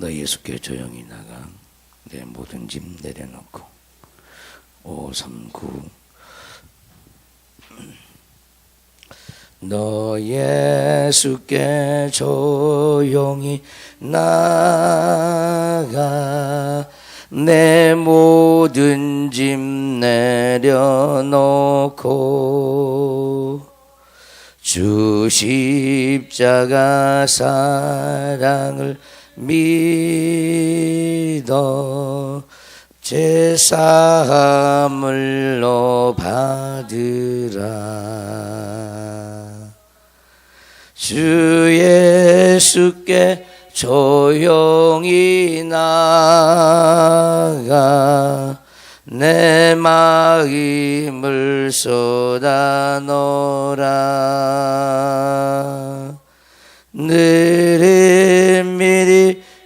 너 예수께 조용히 나가. 내 모든 짐 내려놓고. 539 너 예수께 조용히 나가. 내 모든 짐 내려놓고 주 십자가 사랑을 믿어 제사함을로 받으라. 주 예수께 조용히 나가. 내 마음을 쏟아놓으라. 늘은밀히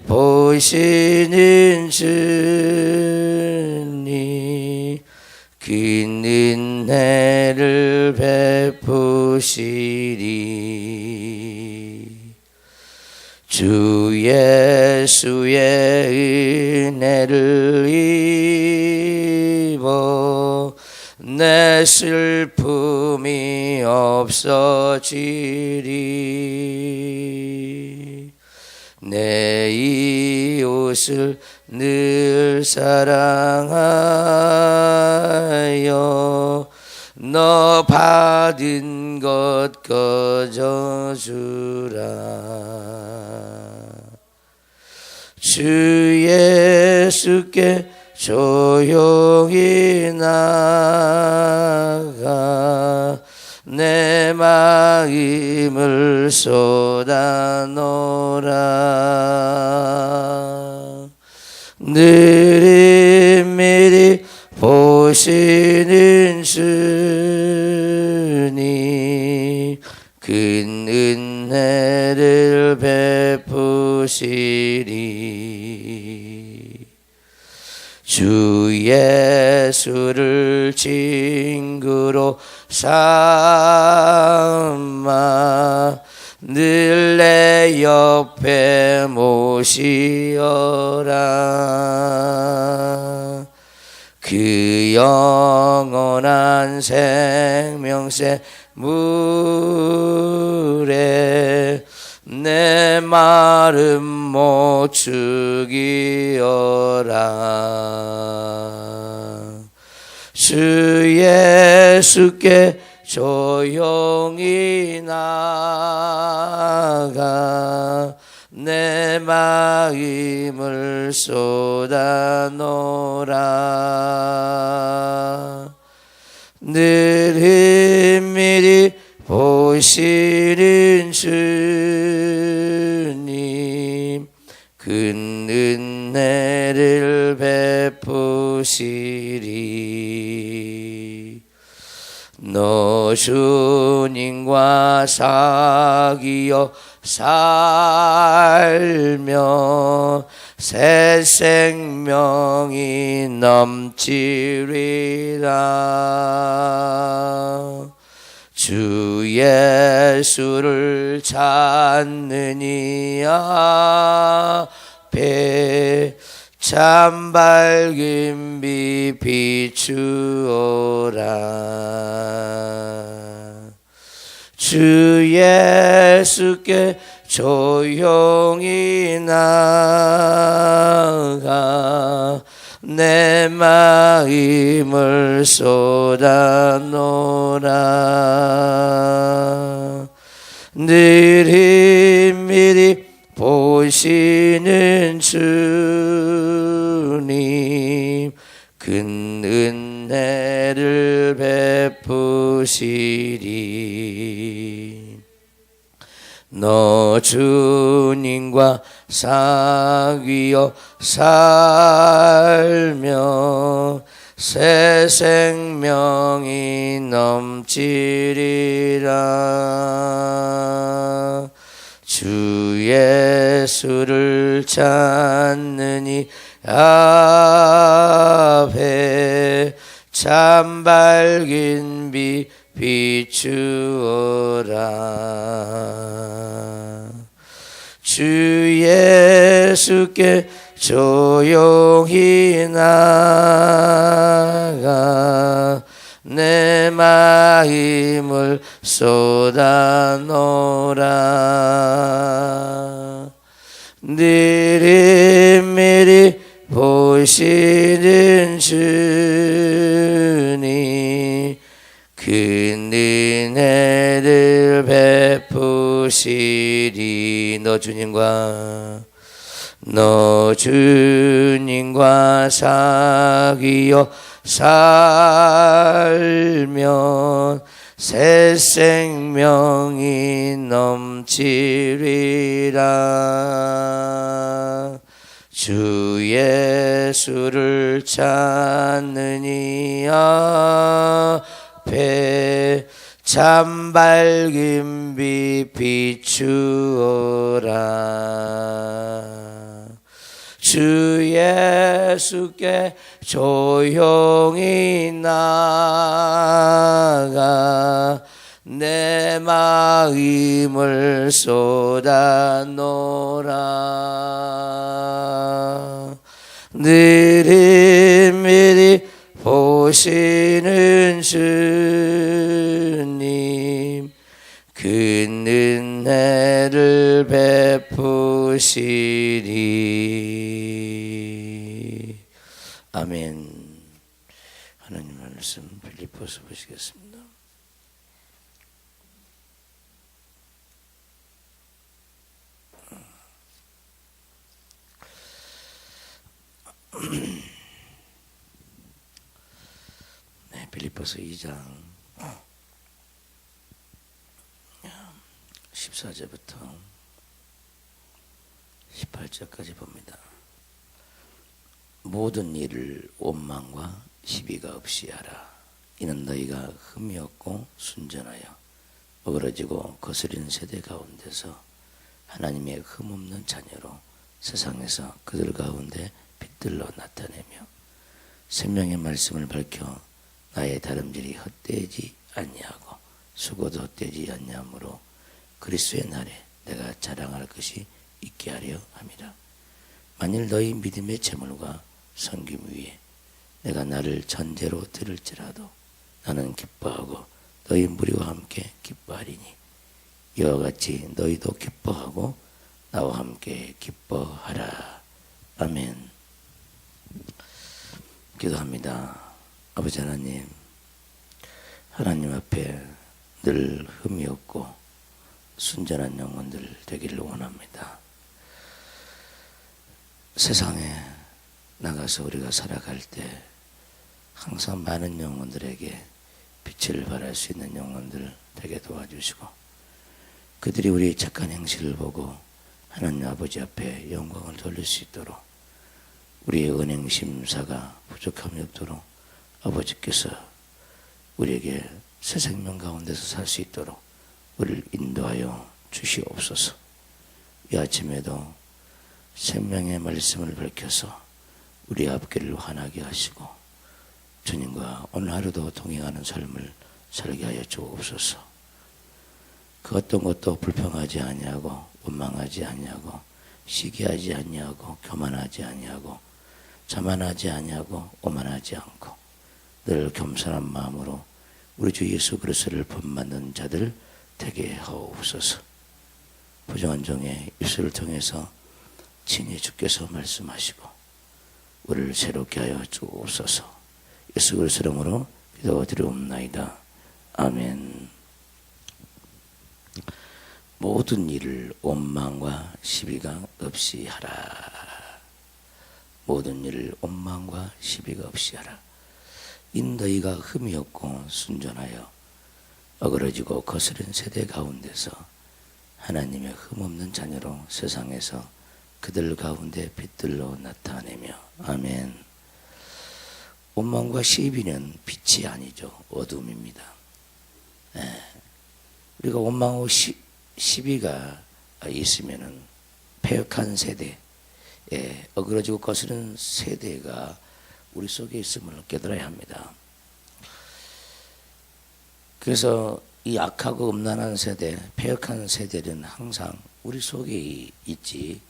보시는 주님 긴 은혜를 베푸시리. 주 예수의 은혜를 입어 내 슬픔이 없어지리. 내 이웃을 늘 사랑하여 너 받은 것 거저주라. 주 예수께 조용히 나가. 내 마음을 쏟아놓으라. 늘은밀히 보시는 주님 큰 은혜를 베푸시리. 주 예수를 친구로 삼아 늘 내 옆에 모시어라. 그 영원한 생명새 물에 내 마름 못 죽이어라. 주 예수께 조용히 나가. 내 마음을 쏟아놓으라. 늘은밀히 보시는 주님 큰 은혜를 베푸시리. 너 주님과 사귀어 살며 새 생명이 넘치리라. 주 예수를 찾는 이 앞에 참 밝은 빛 비추어라. 주 예수께 조용히 나가. 내 마음을 쏟아놓으라. 늘은밀히 보시는 주님 큰 은혜를 베푸시리. 너 주님과 사귀어 살며 새 생명이 넘치리라. 주 예수를 찾는 이 앞에 참 밝은 빛 비추어라. 주 예수께 조용히 나가 내 마음을 쏟아놓으라. 미리 보시는 주님 그 은혜를 베푸시리. 너 주님과 사귀어 살면 새 생명이 넘치리라. 주 예수를 찾는 이 앞에 참 밝은 빛 비추어라. 주 예수께 조용히 나가 내 마음을 쏟아놓으라. 미리 보시는 주님 그 은혜를 베푸시리. 아멘. 하나님 말씀 빌립보서 보시겠습니다. 네, 빌립보서 2장 14절부터 18절까지 봅니다. 모든 일을 원망과 시비가 없이 하라. 이는 너희가 흠이 없고 순전하여 어그러지고 거스린 세대 가운데서 하나님의 흠없는 자녀로 세상에서 그들 가운데 빛들로 나타내며 생명의 말씀을 밝혀 나의 다름질이 헛되지 아니하고 수고도 헛되지 아니하므로 그리스도의 날에 내가 자랑할 것이 있게 하려 함이라. 만일 너희 믿음의 재물과 섬김 위에 내가 나를 전제로 들을지라도 나는 기뻐하고 너희 무리와 함께 기뻐하리니 이와 같이 너희도 기뻐하고 나와 함께 기뻐하라. 아멘. 기도합니다. 아버지 하나님, 하나님 앞에 늘 흠이 없고 순전한 영혼들 되기를 원합니다. 세상에 나가서 우리가 살아갈 때 항상 많은 영혼들에게 빛을 발할 수 있는 영혼들 되게 도와주시고 그들이 우리의 착한 행실을 보고 하나님 아버지 앞에 영광을 돌릴 수 있도록 우리의 은행 심사가 부족함이 없도록 아버지께서 우리에게 새 생명 가운데서 살 수 있도록 우리를 인도하여 주시옵소서. 이 아침에도 생명의 말씀을 밝혀서 우리 앞길을 환하게 하시고 주님과 오늘 하루도 동행하는 삶을 살게 하여 주옵소서. 그 어떤 것도 불평하지 아니하고 원망하지 아니하고 시기하지 아니하고 교만하지 아니하고 자만하지 아니하고 오만하지 않고 늘 겸손한 마음으로 우리 주 예수 그리스도를 본받는 자들 되게 하옵소서. 부정한 종의 입술을 통해서 친히 주께서 말씀하시고 우리를 새롭게 하여 주옵소서. 예수 그리스도 이름으로 기도드리옵나이다. 아멘. 모든 일을 원망과 시비가 없이 하라. 모든 일을 원망과 시비가 없이 하라. 인 너희가 흠이 없고 순전하여 어그러지고 거스른 세대 가운데서 하나님의 흠없는 자녀로 세상에서 그들 가운데 빛들로 나타내며. 아멘. 원망과 시비는 빛이 아니죠. 어둠입니다. 우리가 원망하고 시비가 있으면은 패역한 세대, 어그러지고 거스른 세대가 우리 속에 있음을 깨달아야 합니다. 그래서 이 악하고 음란한 세대, 폐역한 세대는 항상 우리 속에 있지,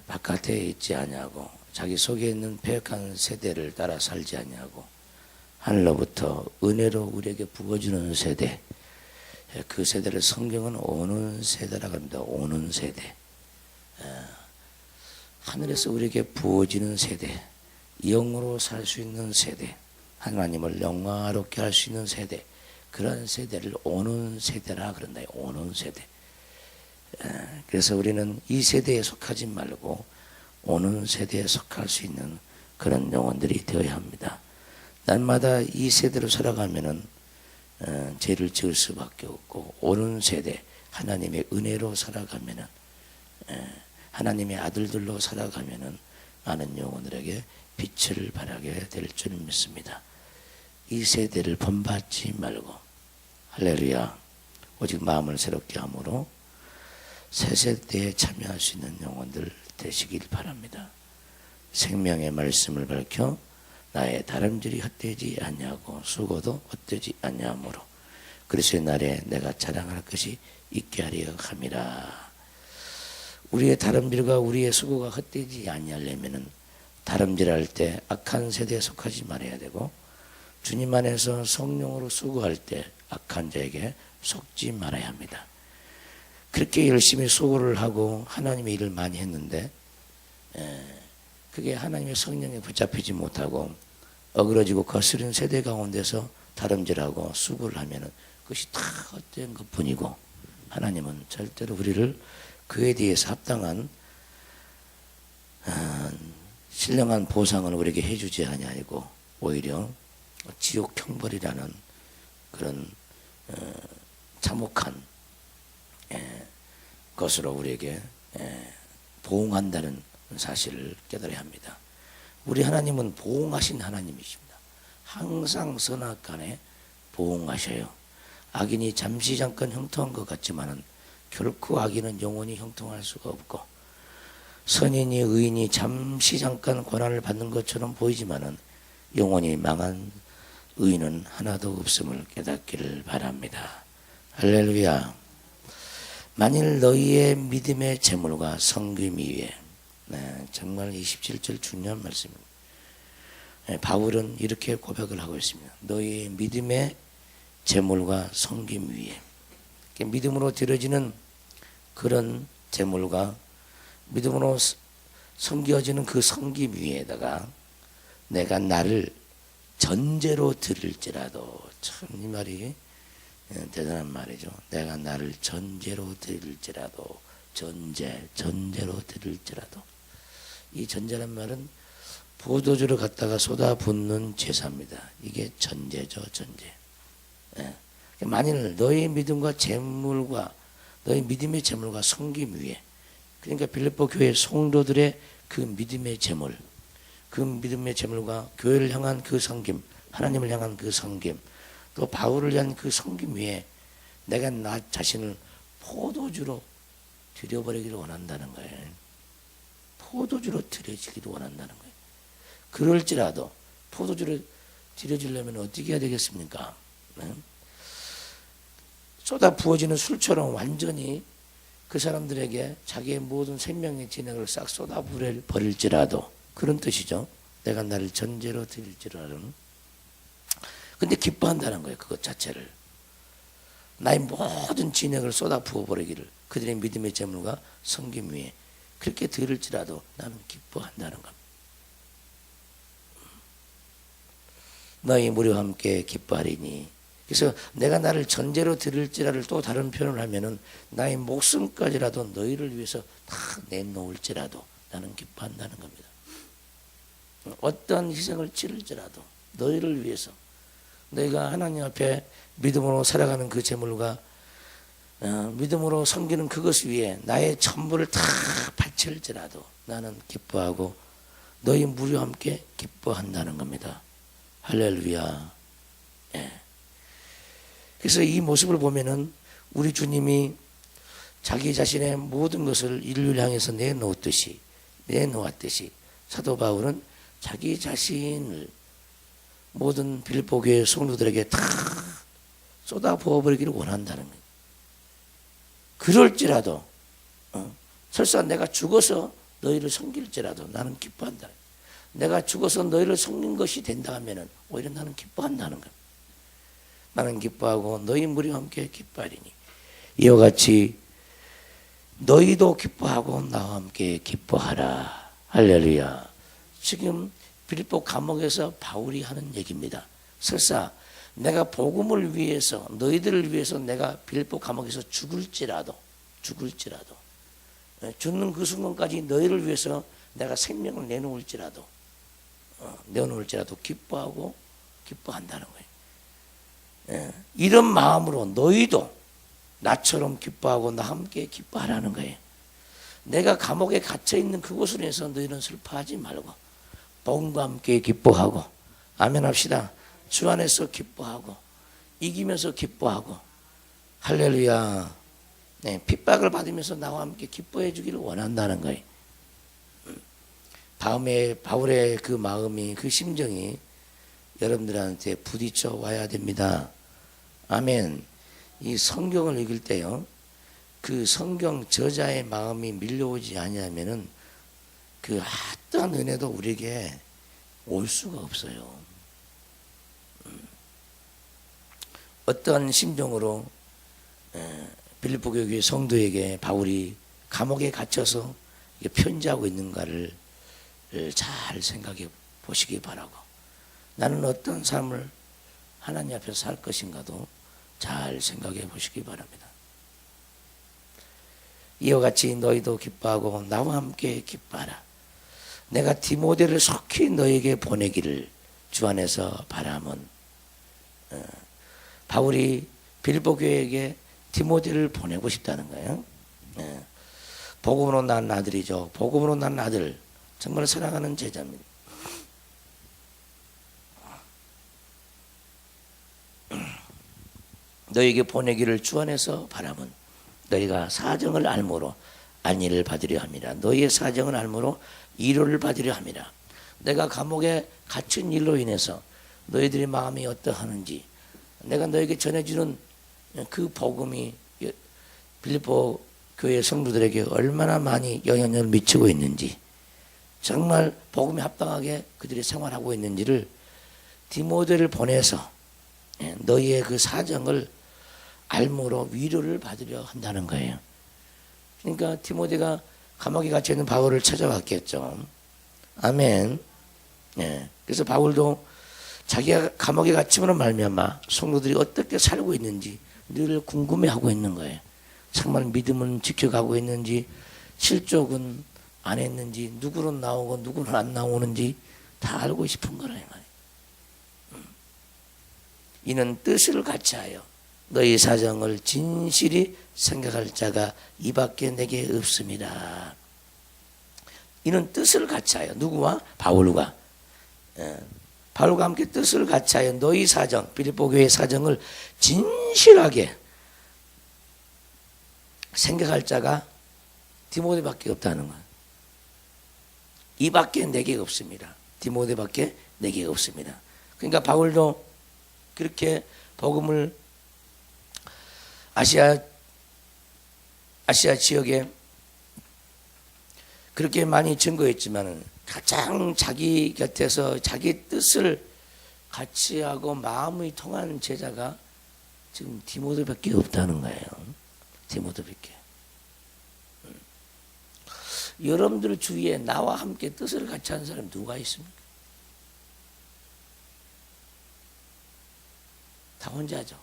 바깥에 있지 아니하고 자기 속에 있는 폐역한 세대를 따라 살지 아니하고 하늘로부터 은혜로 우리에게 부어주는 세대, 그 세대를 성경은 오는 세대라고 합니다. 오는 세대. 하늘에서 우리에게 부어지는 세대, 영으로 살 수 있는 세대, 하나님을 영화롭게 할 수 있는 세대, 그런 세대를 오는 세대라 그런다. 오는 세대. 그래서 우리는 이 세대에 속하지 말고 오는 세대에 속할 수 있는 그런 영혼들이 되어야 합니다. 날마다 이 세대로 살아가면은 죄를 지을 수밖에 없고, 오는 세대 하나님의 은혜로 살아가면은, 하나님의 아들들로 살아가면은 많은 영혼들에게 빛을 발하게 될 줄 믿습니다. 이 세대를 본받지 말고, 할렐루야, 오직 마음을 새롭게 함으로 새 세대에 참여할 수 있는 영혼들 되시길 바랍니다. 생명의 말씀을 밝혀 나의 다름질이 헛되지 아니하고 수고도 헛되지 아니하므로 그리스도의 날에 내가 자랑할 것이 있게 하려 함이라. 우리의 다름질과 우리의 수고가 헛되지 아니하려면은 다름질할 때 악한 세대에 속하지 말아야 되고, 주님 안에서 성령으로 수고할 때 악한 자에게 속지 말아야 합니다. 그렇게 열심히 수고를 하고 하나님의 일을 많이 했는데 그게 하나님의 성령에 붙잡히지 못하고 어그러지고 거스른 세대 가운데서 다름질하고 수고를 하면은 그것이 다 헛된 것뿐이고, 하나님은 절대로 우리를 그에 대해서 합당한 신령한 보상을 우리에게 해주지 아니하고 오히려 지옥 형벌이라는 그런 참혹한 것으로 우리에게 보응한다는 사실을 깨달아야 합니다. 우리 하나님은 보응하신 하나님이십니다. 항상 선악간에 보응하셔요. 악인이 잠시 잠깐 형통한 것 같지만은 결코 악인은 영원히 형통할 수가 없고, 선인이 의인이 잠시 잠깐 고난을 받는 것처럼 보이지만은 영원히 망한 의인은 하나도 없음을 깨닫기를 바랍니다. 할렐루야. 만일 너희의 믿음의 재물과 섬김 위에, 정말 27절 중요한 말씀입니다. 바울은 이렇게 고백을 하고 있습니다. 너희의 믿음의 재물과 섬김 위에, 믿음으로 드려지는 그런 재물과 믿음으로 섬겨지는 그 섬김 위에다가 내가 나를 전제로 드릴지라도, 참 이 말이 대단한 말이죠. 내가 나를 전제로 드릴지라도, 전제로 드릴지라도. 이 전제란 말은 포도주를 갖다가 쏟아 붓는 제사입니다. 이게 전제죠, 전제. 만일 너희 믿음과 재물과 너희 믿음의 재물과 섬김 위에, 그러니까 빌립보 교회 성도들의 그 믿음의 재물, 그 믿음의 재물과 교회를 향한 그 섬김, 하나님을 향한 그 섬김, 또 바울을 위한 그 섬김 위에 내가 나 자신을 포도주로 드려버리기를 원한다는 거예요. 포도주로 드려지기를 원한다는 거예요. 그럴지라도 포도주를 드려주려면 어떻게 해야 되겠습니까? 쏟아 부어지는 술처럼 완전히 그 사람들에게 자기의 모든 생명의 진액을 싹 쏟아 버릴지라도, 그런 뜻이죠. 내가 나를 전제로 드릴지라도. 근데 기뻐한다는 거예요. 그것 자체를. 나의 모든 진액을 쏟아 부어버리기를, 그들의 믿음의 재물과 섬김 위에 그렇게 드릴지라도 나는 기뻐한다는 겁니다. 너희 무리와 함께 기뻐하리니. 그래서 내가 나를 전제로 드릴지라를 또 다른 표현을 하면은 나의 목숨까지라도 너희를 위해서 다 내놓을지라도 나는 기뻐한다는 겁니다. 어떤 희생을 치를지라도 너희를 위해서, 너희가 하나님 앞에 믿음으로 살아가는 그 재물과 믿음으로 섬기는 그것 위에 나의 전부를 다 바칠지라도 나는 기뻐하고 너희 무리와 함께 기뻐한다는 겁니다. 할렐루야. 그래서 이 모습을 보면은 우리 주님이 자기 자신의 모든 것을 인류를 향해서 내놓았듯이 사도 바울은 자기 자신을 모든 빌립보 교회 성도들에게 다 쏟아 부어버리기를 원한다는 거예요. 그럴지라도 설사 내가 죽어서 너희를 섬길지라도 나는 기뻐한다. 내가 죽어서 너희를 섬긴 것이 된다 하면은 오히려 나는 기뻐한다는 거예요. 나는 기뻐하고 너희 무리와 함께 기뻐하리니 이와 같이 너희도 기뻐하고 나와 함께 기뻐하라. 할렐루야. 지금 빌립보 감옥에서 바울이 하는 얘기입니다. 설사 내가 복음을 위해서 너희들을 위해서 내가 빌립보 감옥에서 죽을지라도 죽는 그 순간까지 너희를 위해서 내가 생명을 내놓을지라도 기뻐하고 기뻐한다는 거예요. 이런 마음으로 너희도 나처럼 기뻐하고 나 함께 기뻐하라는 거예요. 내가 감옥에 갇혀 있는 그곳으로 해서 너희는 슬퍼하지 말고 복음과 함께 기뻐하고 아멘 합시다. 주 안에서 기뻐하고 이기면서 기뻐하고 할렐루야. 네, 핍박을 받으면서 나와 함께 기뻐해 주기를 원한다는 거예요. 다음에 바울의 그 마음이 그 심정이 여러분들한테 부딪혀 와야 됩니다. 아멘. 이 성경을 읽을 때요, 그 성경 저자의 마음이 밀려오지 아니하면은 그 어떠한 은혜도 우리에게 올 수가 없어요. 어떠한 심정으로 빌립보 교회 성도에게 바울이 감옥에 갇혀서 편지하고 있는가를 잘 생각해 보시기 바라고, 나는 어떤 삶을 하나님 앞에서 살 것인가도 잘 생각해 보시기 바랍니다. 이와 같이 너희도 기뻐하고 나와 함께 기뻐하라. 내가 디모데를 속히 너에게 보내기를 주 안에서 바람은, 바울이 빌립보 교회에게 디모데를 보내고 싶다는 거예요. 복음으로 난 아들이죠. 복음으로 난 아들, 정말 사랑하는 제자입니다. 너에게 보내기를 주 안에서 바람은 너희가 사정을 알므로 안위를 받으려 함이라. 너희의 사정을 알므로 위로를 받으려 함이라. 내가 감옥에 갇힌 일로 인해서 너희들의 마음이 어떠하는지, 내가 너에게 전해주는 그 복음이 빌립보 교회 성도들에게 얼마나 많이 영향력을 미치고 있는지, 정말 복음에 합당하게 그들이 생활하고 있는지를 디모데를 보내서 너희의 그 사정을 알므로 위로를 받으려 한다는 거예요. 그러니까 디모데가 감옥에 갇혀 있는 바울을 찾아왔겠죠. 아멘. 그래서 바울도 자기가 감옥에 갇힘으로 말미암아 성도들이 어떻게 살고 있는지 늘 궁금해하고 있는 거예요. 정말 믿음은 지켜가고 있는지, 실족은 안 했는지, 누구는 나오고 누구는 안 나오는지 다 알고 싶은 거라 이 말이에요. 이는 뜻을 같이하여 너희 사정을 진실이 생각할 자가 이밖에 내게 없습니다. 이는 뜻을 같이하여, 누구와? 바울과. 바울과 함께 뜻을 같이하여 너희 사정, 빌립보 교회의 사정을 진실하게 생각할 자가 디모데밖에 없다는 거예요. 이밖에 내게 없습니다. 디모데밖에 내게 없습니다. 그러니까 바울도 그렇게 복음을 아시아 지역에 그렇게 많이 증거했지만 가장 자기 곁에서 자기 뜻을 같이 하고 마음이 통하는 제자가 지금 디모데밖에 없다는 거예요. 디모데밖에. 여러분들 주위에 나와 함께 뜻을 같이 하는 사람이 누가 있습니까? 다 혼자죠.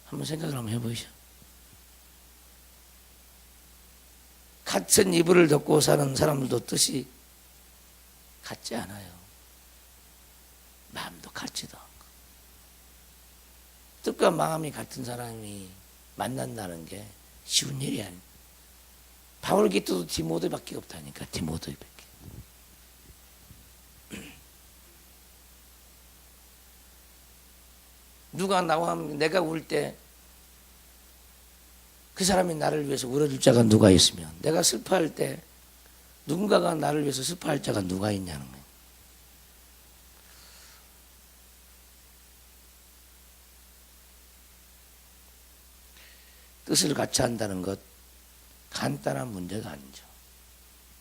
한번 생각을 한번 해보시죠. 같은 이불을 덮고 사는 사람들도 뜻이 같지 않아요. 마음도 같지도 않고. 뜻과 마음이 같은 사람이 만난다는 게 쉬운 일이 아니에요. 바울 곁에도 디모데밖에 없다니까. 디모데밖에. 누가 나와 내가 울 때 그 사람이 나를 위해서 울어줄 자가 누가 있으면, 내가 슬퍼할 때 누군가가 나를 위해서 슬퍼할 자가 누가 있냐는 거예요. 뜻을 같이 한다는 것 간단한 문제가 아니죠.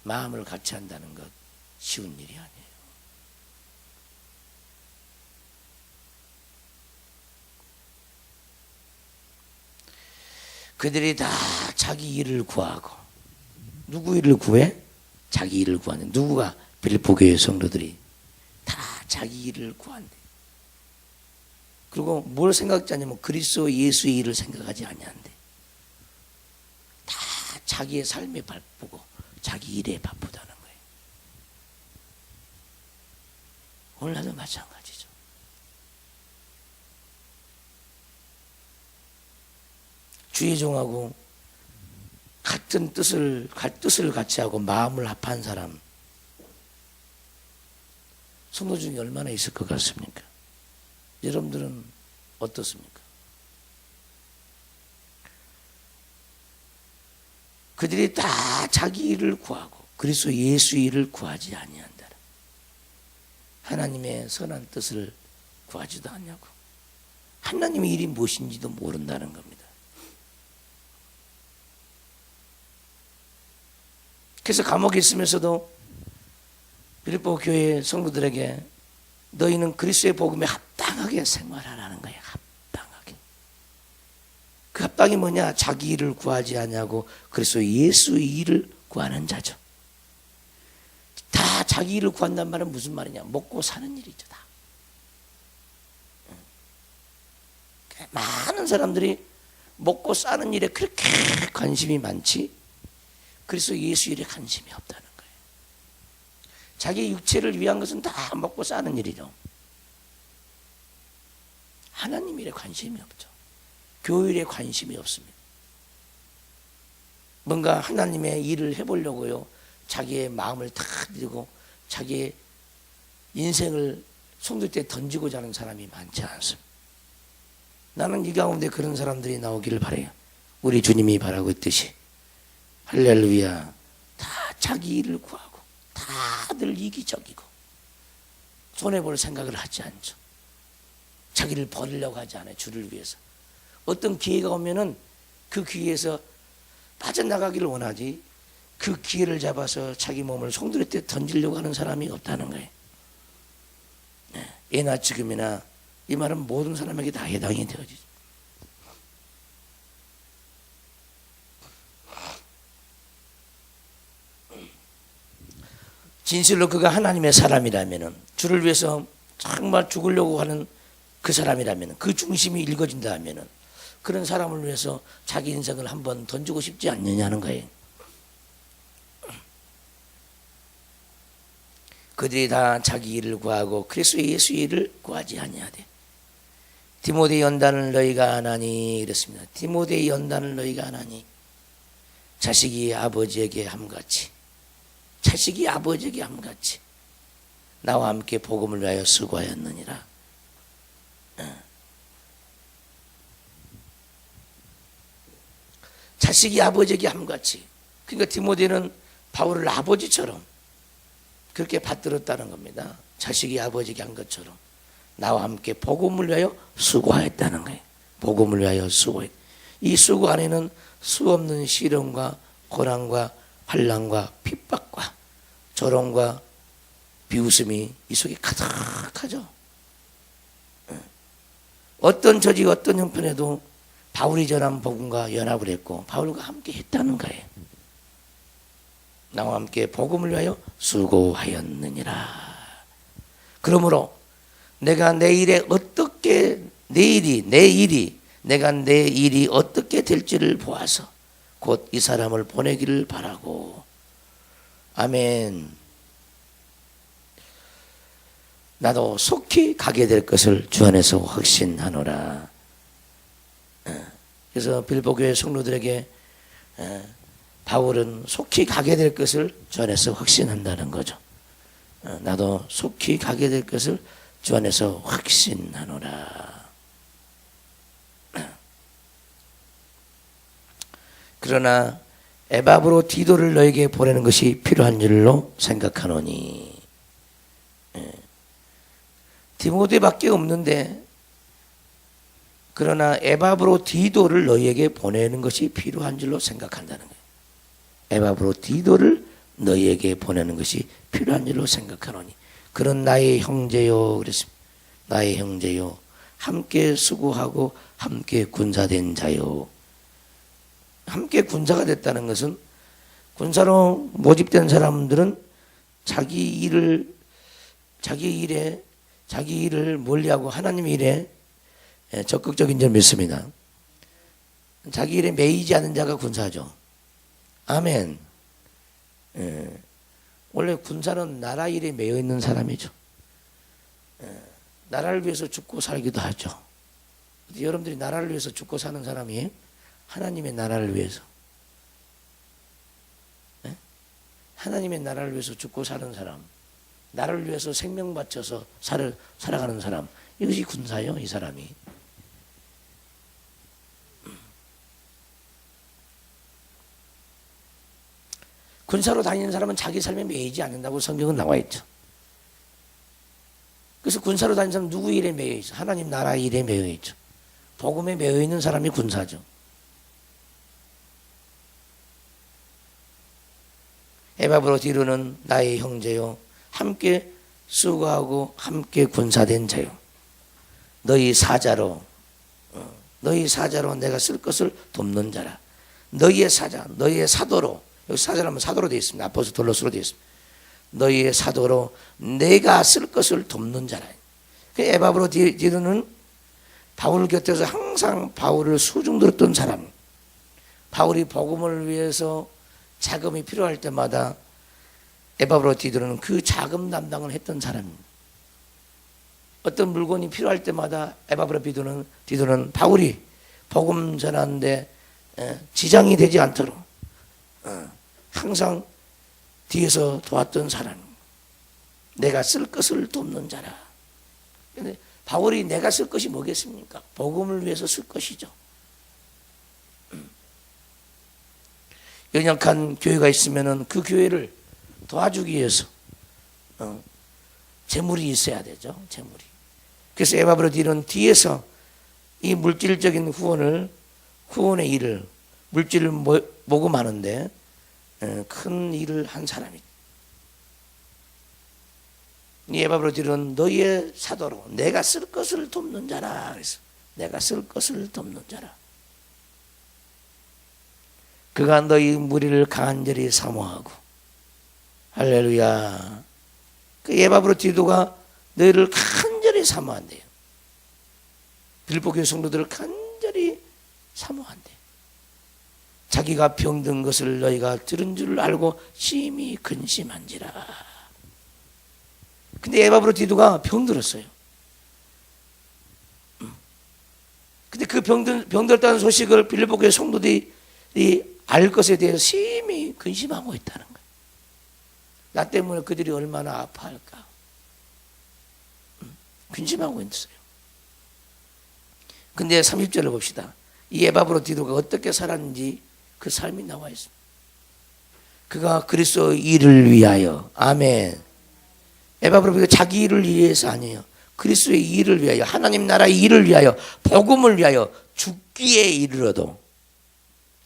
마음을 같이 한다는 것 쉬운 일이 아니에요. 그들이 다 자기 일을 구하고, 누구 일을 구해? 자기 일을 구하는. 누구가? 빌립보 교회 성도들이 다 자기 일을 구한대. 그리고 뭘 생각지 않냐면 그리스도 예수의 일을 생각하지 아니한대. 다 자기의 삶에 바쁘고 자기 일에 바쁘다는 거예요. 오늘날도 마찬가지죠. 주의 종하고 같은 뜻을 같이 하고 마음을 합한 사람, 성도 중에 얼마나 있을 것 같습니까? 여러분들은 어떻습니까? 그들이 다 자기 일을 구하고 그리스도 예수 일을 구하지 아니한다. 하나님의 선한 뜻을 구하지도 않냐고. 하나님의 일이 무엇인지도 모른다는 겁니다. 그래서 감옥에 있으면서도 빌립보 교회 성도들에게 너희는 그리스도의 복음에 합당하게 생활하라는 거예요. 합당하게. 그 합당이 뭐냐? 자기 일을 구하지 않냐고 그리스도 예수의 일을 구하는 자죠. 다 자기 일을 구한단 말은 무슨 말이냐? 먹고 사는 일이죠. 다. 많은 사람들이 먹고 사는 일에 그렇게 관심이 많지 그리스도 예수 일에 관심이 없다는 거예요. 자기 육체를 위한 것은 다 먹고 사는 일이죠. 하나님 일에 관심이 없죠. 교회 일에 관심이 없습니다. 뭔가 하나님의 일을 해보려고요. 자기의 마음을 다 들고 자기의 인생을 송두리째 던지고자 하는 사람이 많지 않습니다. 나는 이 가운데 그런 사람들이 나오기를 바라요. 우리 주님이 바라고 있듯이 할렐루야. 다 자기 일을 구하고 다들 이기적이고 손해볼 생각을 하지 않죠. 자기를 버리려고 하지 않아요. 주를 위해서. 어떤 기회가 오면은 그 기회에서 빠져나가기를 원하지 그 기회를 잡아서 자기 몸을 송두리째 던지려고 하는 사람이 없다는 거예요. 네. 예나 지금이나 이 말은 모든 사람에게 다 해당이 되어지죠. 진실로 그가 하나님의 사람이라면 주를 위해서 정말 죽으려고 하는 그 사람이라면 그 중심이 읽어진다 하면 그런 사람을 위해서 자기 인생을 한번 던지고 싶지 않느냐는 거예요. 그들이 다 자기 일을 구하고 그리스도 예수 일을 구하지 아니하되 디모데 연단을 너희가 안하니 이랬습니다. 디모데 연단을 너희가 안하니 자식이 아버지에게 함같이 자식이 아버지에게 함같이 나와 함께 복음을 위하여 수고하였느니라. 자식이 아버지에게 함같이. 그러니까 디모데는 바울을 아버지처럼 그렇게 받들었다는 겁니다. 자식이 아버지에게 한 것처럼 나와 함께 복음을 위하여 수고하였다는 거예요. 복음을 위하여 수고했. 이 수고 안에는 수없는 시련과 고난과 환난과 핍박과 조롱과 비웃음이 이 속에 가득하죠. 어떤 조직 어떤 형편에도 바울이 전한 복음과 연합을 했고 바울과 함께 했다는 거예요. 나와 함께 복음을 위하여 수고하였느니라. 그러므로 내가 내 일이 어떻게 될지를 보아서 곧 이 사람을 보내기를 바라고. 아멘. 나도 속히 가게 될 것을 주 안에서 확신하노라. 그래서 빌립보 교회 성도들에게 바울은 속히 가게 될 것을 주 안에서 확신한다는 거죠. 나도 속히 가게 될 것을 주 안에서 확신하노라. 그러나 에바브로 디도를 너에게 보내는 것이 필요한 일로 생각하노니. 디모데밖에 없는데 그러나 에바브로디도를 너희에게 보내는 것이 필요한 줄로 생각한다는 거예요. 에바브로디도를 너희에게 보내는 것이 필요한 줄로 생각하노니 그런 나의 형제요 그랬습니다. 나의 형제요 함께 수고하고 함께 군사된 자요. 함께 군사가 됐다는 것은 군사로 모집된 사람들은 자기 일을 멀리하고 하나님 일에 적극적인 줄 믿습니다. 자기 일에 매이지 않는 자가 군사죠. 아멘. 원래 군사는 나라 일에 매여 있는 사람이죠. 나라를 위해서 죽고 살기도 하죠. 여러분들이 나라를 위해서 죽고 사는 사람이 하나님의 나라를 위해서, 하나님의 나라를 위해서 죽고 사는 사람, 나를 위해서 생명 바쳐서 살아가는 사람, 이것이 군사예요. 이 사람이. 군사로 다니는 사람은 자기 삶에 매이지 않는다고 성경은 나와 있죠. 그래서 군사로 다니는 사람은 누구 일에 매여 있어? 하나님 나라 일에 매여 있죠. 복음에 매여 있는 사람이 군사죠. 에바브로디도는 나의 형제요 함께 수고하고 함께 군사된 자요. 너희 사자로 내가 쓸 것을 돕는 자라. 너희의 사자, 너희의 사도로, 여기 사자라면 사도로 되어 있습니다. 아포스톨로스로 되어 있습니다. 너희의 사도로 내가 쓸 것을 돕는 자라. 에바브로디도는 바울 곁에서 항상 바울을 수중들었던 사람. 바울이 복음을 위해서 자금이 필요할 때마다 에바브로디도는 그 자금 담당을 했던 사람입니다. 어떤 물건이 필요할 때마다 에바브로디도는 바울이 복음 전하는데 지장이 되지 않도록 항상 뒤에서 도왔던 사람. 내가 쓸 것을 돕는 자라. 근데 바울이 내가 쓸 것이 뭐겠습니까? 복음을 위해서 쓸 것이죠. 연약한 교회가 있으면 그 교회를 도와주기 위해서 재물이 있어야 되죠. 재물이. 그래서 에바브로디도는 뒤에서 이 물질적인 후원의 일을 물질을 모금하는데 큰 일을 한 사람이죠. 이 에바브로디도는 너희의 사도로 내가 쓸 것을 돕는 자라. 그래서 내가 쓸 것을 돕는 자라. 그가 너희 무리를 간절히 사모하고 할렐루야. 그 에바브로디도가 너희를 간절히 사모한대요. 빌립보 교회 성도들을 간절히 사모한대요. 자기가 병든 것을 너희가 들은 줄 알고 심히 근심한지라. 근데 에바브로디도가 병들었어요. 근데 그 병들었다는 소식을 빌립보 교회 성도들이 알 것에 대해서 심히 근심하고 있다는 거예요. 나 때문에 그들이 얼마나 아파할까. 근심하고 있어요. 근데 30절을 봅시다. 이 에바브로디도가 어떻게 살았는지 그 삶이 나와 있습니다. 그가 그리스도 일을 위하여, 아멘. 에바브로디도가 자기 일을 위해서 아니에요. 그리스도의 일을 위하여, 하나님 나라의 일을 위하여, 복음을 위하여 죽기에 이르러도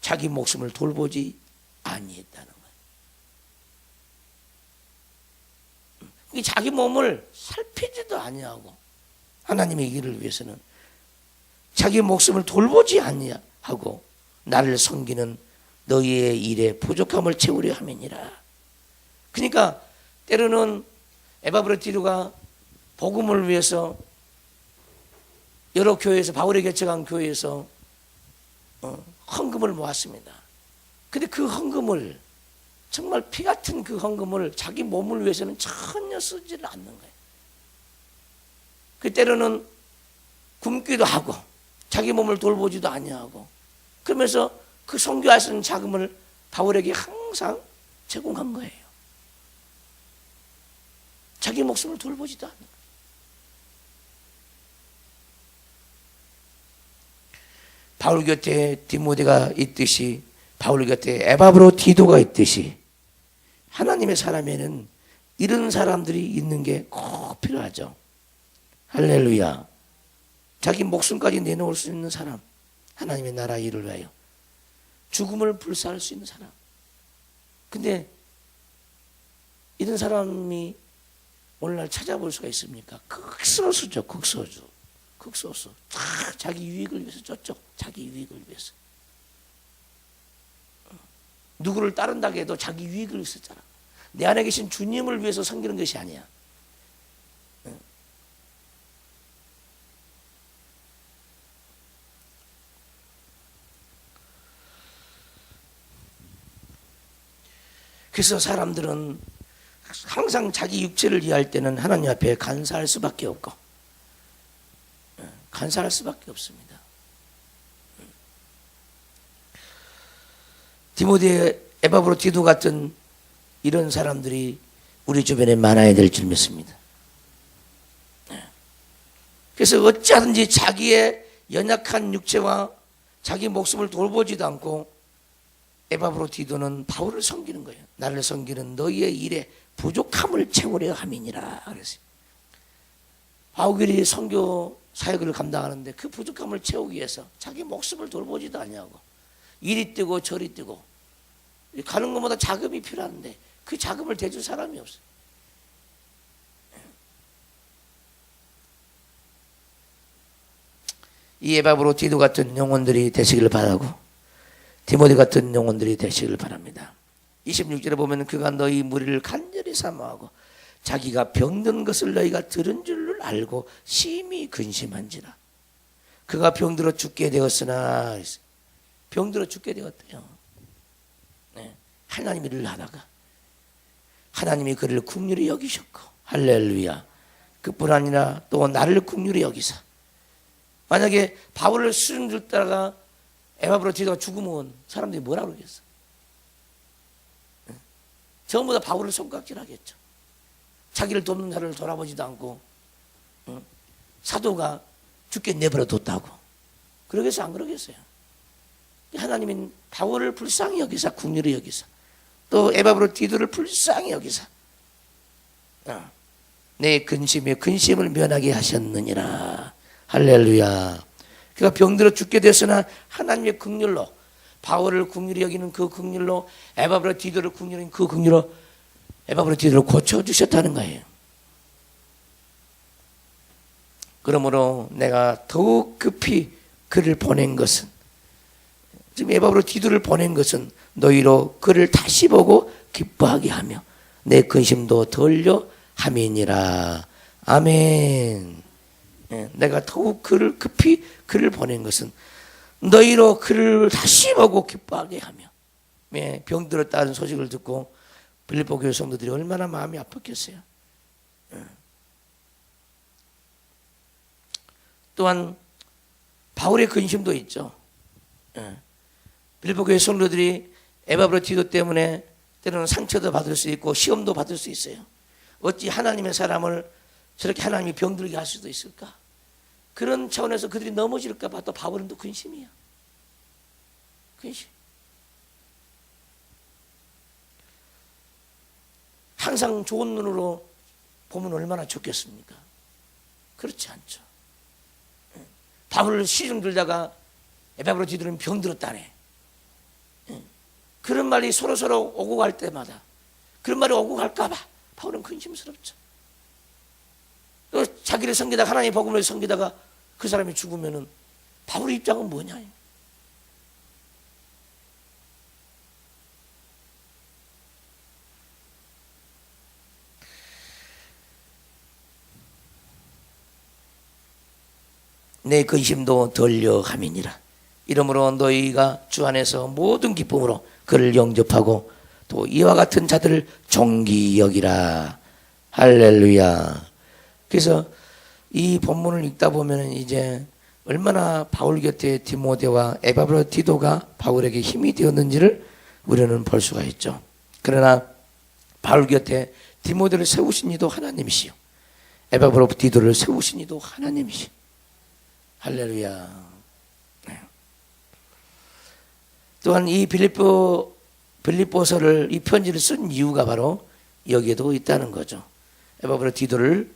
자기 목숨을 돌보지 아니했다는 거예요. 자기 몸을 살피지도 아니하고 하나님의 일을 위해서는 자기 목숨을 돌보지 아니하고 나를 섬기는 너희의 일에 부족함을 채우려 함이니라. 그러니까 때로는 에바브로디도가 복음을 위해서 여러 교회에서 바울이 개척한 교회에서 헌금을 모았습니다. 근데 그 헌금을 정말 피 같은 그 헌금을 자기 몸을 위해서는 전혀 쓰지를 않는 거예요. 그때로는 굶기도 하고 자기 몸을 돌보지도 아니하고 그러면서 그 선교할 수 있는 자금을 바울에게 항상 제공한 거예요. 자기 목숨을 돌보지도 않는 거예요. 바울 곁에 디모데가 있듯이 바울 곁에 에바브로디도가 있듯이 하나님의 사람에는 이런 사람들이 있는 게 꼭 필요하죠. 할렐루야. 자기 목숨까지 내놓을 수 있는 사람, 하나님의 나라 일을 위하여 죽음을 불사할 수 있는 사람. 근데 이런 사람이 오늘날 찾아볼 수가 있습니까? 극소수죠. 극소수. 다 자기 유익을 위해서 쫓죠. 자기 유익을 위해서. 누구를 따른다고 해도 자기 유익을 위해서 잖아. 내 안에 계신 주님을 위해서 섬기는 것이 아니야. 그래서 사람들은 항상 자기 육체를 위할 때는 하나님 앞에 간사할 수밖에 없고, 간사할 수밖에 없습니다. 디모데, 에바브로디도 같은 이런 사람들이 우리 주변에 많아야 될 줄 믿습니다. 그래서 어찌하든지 자기의 연약한 육체와 자기 목숨을 돌보지도 않고 에바브로디도는 바울을 섬기는 거예요. 나를 섬기는 너희의 일에 부족함을 채우려 함이니라 그랬어요. 바울이 선교 사역을 감당하는데 그 부족함을 채우기 위해서 자기 목숨을 돌보지도 아니하고 이리 뛰고 저리 뛰고 가는 것보다 자금이 필요한데 그 자금을 대줄 사람이 없어요. 이 에바브로디도 같은 영혼들이 되시기를 바라고 디모데 같은 영혼들이 되시기를 바랍니다. 26절에 보면 그가 너희 무리를 간절히 사모하고 자기가 병든 것을 너희가 들은 줄을 알고 심히 근심한지라. 그가 병들어 죽게 되었으나, 병들어 죽게 되었대요. 네. 하나님 일을 하다가 하나님이 그를 긍휼히 여기셨고, 할렐루야. 그뿐 아니라 또 나를 긍휼히 여기사. 만약에 바울을 수준 듣다가 에바브로디도가 죽으면 사람들이 뭐라 그러겠어? 전부 다 바울을 손깍질하겠죠. 자기를 돕는 자를 돌아보지도 않고 사도가 죽게 내버려 뒀다고 그러겠어 안 그러겠어요? 하나님은 바울을 불쌍히 여기사 긍휼히 여기사 또 에바브로디도를 불쌍히 여기사 내 근심을 면하게 하셨느니라. 할렐루야. 그가 병들어 죽게 됐으나 하나님의 긍휼로 바울을 긍휼히 여기는 그 긍휼로 에바브로디도를 긍휼히 여기는 그 긍휼로 에바브로디도를 고쳐주셨다는 거예요. 그러므로 내가 더욱 급히 그를 보낸 것은 지금 에바브로디도를 보낸 것은 너희로 그를 다시 보고 기뻐하게 하며 내 근심도 덜려 함이니라. 아멘. 내가 더욱 급히 그를 보낸 것은 너희로 그를 다시 보고 기뻐하게 하며 병들었다는 소식을 듣고 빌립보 교회 성도들이 얼마나 마음이 아팠겠어요. 또한 바울의 근심도 있죠. 빌립보 교회 성도들이 에바브로디도 때문에 때로는 상처도 받을 수 있고 시험도 받을 수 있어요. 어찌 하나님의 사람을 저렇게 하나님이 병들게 할 수도 있을까? 그런 차원에서 그들이 넘어질까 봐 또 바울은 또 근심이야. 근심. 항상 좋은 눈으로 보면 얼마나 좋겠습니까? 그렇지 않죠. 바울을 시중 들다가 에바브로디도는 병들었다네. 그런 말이 서로 오고 갈 때마다 그런 말이 오고 갈까 봐 바울은 근심스럽죠. 또 자기를 섬기다가 하나님의 복음을 섬기다가 그 사람이 죽으면은 바울의 입장은 뭐냐? 내 근심도 덜려 함이니라. 이러므로 너희가 주 안에서 모든 기쁨으로 그를 영접하고 또 이와 같은 자들을 존귀 여기라. 할렐루야. 그래서 이 본문을 읽다 보면 이제 얼마나 바울 곁에 디모데와 에바브로디도가 바울에게 힘이 되었는지를 우리는 볼 수가 있죠. 그러나 바울 곁에 디모데를 세우신 이도 하나님이시요 에바브로디도를 세우신 이도 하나님이시요. 할렐루야. 또한 이 빌립보서를 이 편지를 쓴 이유가 바로 여기에도 있다는 거죠. 에바브로디도를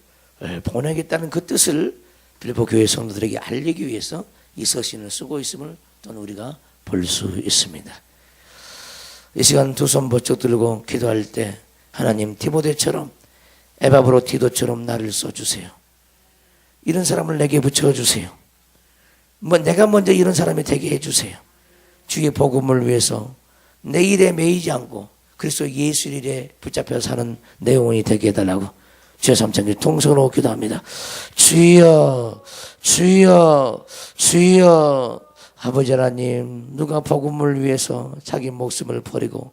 보내겠다는 그 뜻을 빌립보 교회 성도들에게 알리기 위해서 이 서신을 쓰고 있음을 또는 우리가 볼 수 있습니다. 이 시간 두 손 번쩍 들고 기도할 때 하나님 디모데처럼 에바브로티도처럼 나를 써주세요. 이런 사람을 내게 붙여주세요. 내가 먼저 이런 사람이 되게 해주세요. 주의 복음을 위해서 내 일에 매이지 않고 그리스도 예수 일에 붙잡혀 사는 내 영혼이 되게 해달라고 주여 삼창기 통성으로 기도합니다. 주여 주여 주여. 아버지 하나님, 누가 복음을 위해서 자기 목숨을 버리고